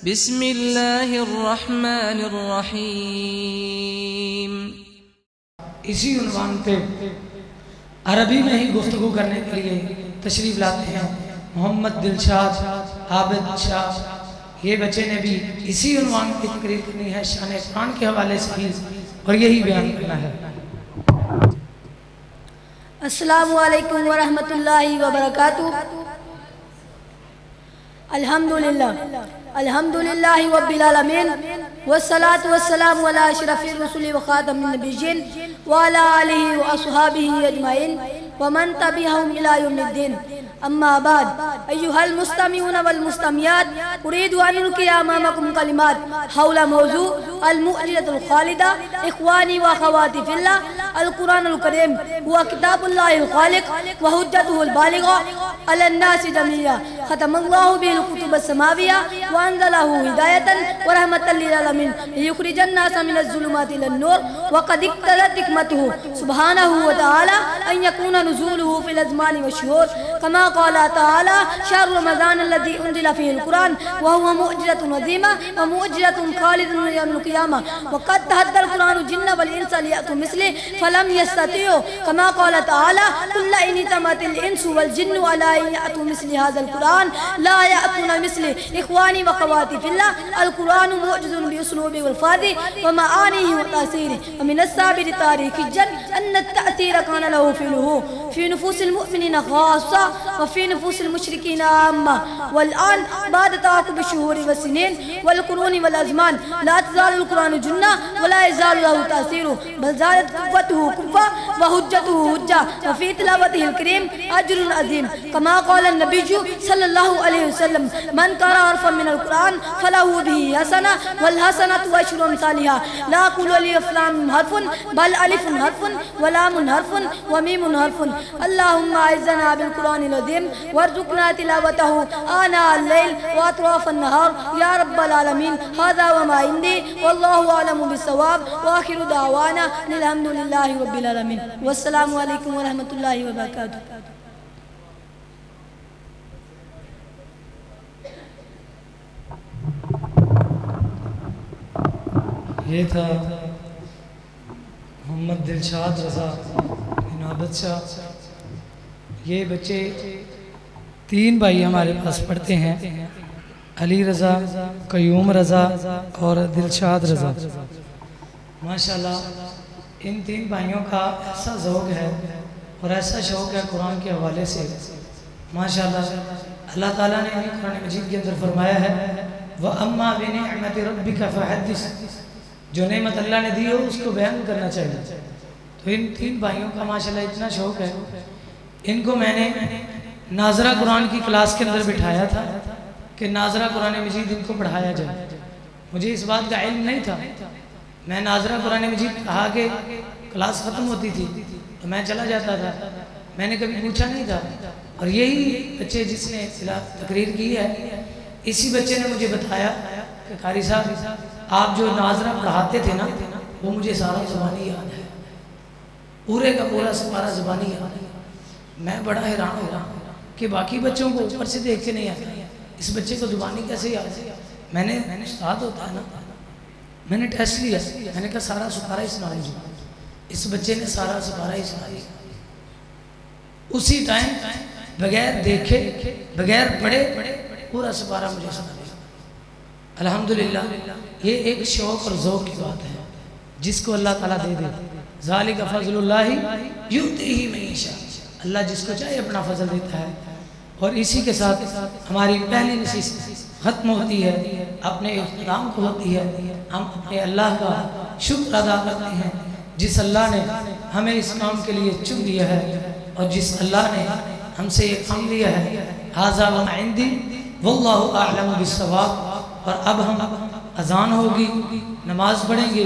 بسم اللہ الرحمن الرحیم۔ اسی عنوان پہ عربی میں ہی گفتگو کرنے کے لیے تشریف لاتے ہیں محمد دلشاد عابد شاہ۔ یہ بچے نے بھی اسی عنوان کی تقریر کرنی ہے، شان قرآن کے حوالے سے ہی، اور یہی بیان کرنا ہے۔ السلام علیکم ورحمۃ اللہ وبرکاتہ۔ الحمدللہ رب العالمین، والصلاة والسلام علی اشرف الرسل وخاتم النبیین وعلی آلہ واصحابہ اجمعین ومن تبعہم الی یوم الدین، اما بعد۔ ایہا المستمعون والمستمعات، اريد ان القي امامكم کلمات حول موضوع المعجزۃ الخالدہ۔ اخوانی واخواتي في الله، القرآن الكريم هو كتاب الله الخالق وحجته البالغة على الناس جميعا، ختم الله به الكتب السماوية وأنزله هداية ورحمة للعالمين ليخرج الناس من الظلمات إلى النور، وقد اقتضت حكمته سبحانه وتعالى أن يكون نزوله في الأزمان والشهور، كما قال تعالى: شهر رمضان الذي أنزل فيه القرآن وهو معجزة عظيمة ومعجزة خالدة يوم القيامة، وقد تحدى القرآن الجن والإنس ليأتوا مثله فلم يستطيعوا، كما قال تعالى: قل لئن اجتمعت الإنس والجن على أن يأتوا مثل هذا القرآن لا يأتون مثله۔ إخواني وأخواتي في الله، القرآن معجز بأسلوبه والفاظه ومعانيه وتأثيره، ومن الثابت تاريخيا أن التأثير كان له فعله في نفوس المؤمنين خاصة وفي نفوس المشركين عامة، والآن بعد تعاقب الشهور والسنين والقرون والأزمان لا تزال القرآن جنة ولا يزال له تأثيره، بل زادت قوته قوة وحجته حجة، وفي تلاوته الكريم أجر عظيم، كما قال النبي صلى الله عليه وسلم: من قرأ حرفا من القرآن فله به حسنة والحسنة عشر أمثالها، لا أقول ألف لام حرف، بل ألف حرف ولام حرف وميم حرف۔ اللهم أعزنا بالقرآن العظيم وارزقنا تلاوته آناء الليل وأطراف النهار يا رب العالمين۔ هذا وما عندي، والله أعلم بالصواب، وآخر دعوانا الحمد لله رب العالمين، والسلام عليكم ورحمة الله وبركاته۔ یہ تھا محمد دلشاد رضا بن عابد شاہ۔ یہ بچے تین بھائی ہمارے پاس پڑھتے ہیں، علی رضا، قیوم رضا اور دلشاد رضا۔ ماشاءاللہ ان تین بھائیوں کا ایسا ذوق ہے اور ایسا شوق ہے قرآن کے حوالے سے، ماشاءاللہ۔ اللہ تعالیٰ نے قرآن مجید کے اندر فرمایا ہے: وَأَمَّا بِنِعْمَةِ رَبِّكَ فَحَدِّثْ۔ جو نعمت اللہ نے دی ہو اس کو بیان کرنا چاہیے۔ تو ان تین بھائیوں کا ماشاءاللہ اتنا شوق ہے، ان کو میں نے ناظرہ قرآن کی کلاس کے اندر بٹھایا تھا کہ ناظرہ قرآن مجید ان کو پڑھایا جائے۔ مجھے اس بات کا علم نہیں تھا، میں ناظرہ قرآن مجید کہا کہ کلاس ختم ہوتی تھی تو میں چلا جاتا تھا، میں نے کبھی پوچھا نہیں تھا۔ اور یہی بچے جس نے تقریر کی ہے، اسی بچے نے مجھے بتایا کہ قاری صاحب آپ جو ناظرہ پڑھاتے تھے نا، وہ مجھے سارا زبانی یاد ہے، پورے کا پورا سارا زبانی یاد ہے۔ میں بڑا حیران ہوا کہ باقی بچوں کو اوپر سے دیکھ کے نہیں آتا، اس بچے کو زبانی کیسے یاد ہے؟ میں نے استاد ہوتا ہے نا، میں نے ٹیسٹ لیا، میں نے کہا سارا سپارہ ہی سنا لیجیے۔ اس بچے نے سارا سپارہ ہی سنا لیا، اسی ٹائم بغیر دیکھے بغیر پڑھے پورا سپارہ مجھے سنا لیا۔ الحمدللہ یہ ایک شوق اور ذوق کی بات ہے جس کو اللہ تعالیٰ دے دے۔ ذالک فضل اللہ یؤتیہ من یشاء، اللہ جس کو چاہے اپنا فضل دیتا ہے۔ اور اسی کے ساتھ ہماری پہلی نشست ختم ہوتی ہے، اپنے اختتام کو ہوتی ہے۔ ہم اپنے اللہ کا شکر ادا کرتے ہیں جس اللہ نے ہمیں اس کام کے لیے چن لیا ہے، اور جس اللہ نے ہم سے یہ کام لیا ہے۔ ھذا وما عندی واللہ اعلم بالصواب۔ اور اب ہم اذان ہوگی، نماز پڑھیں گے۔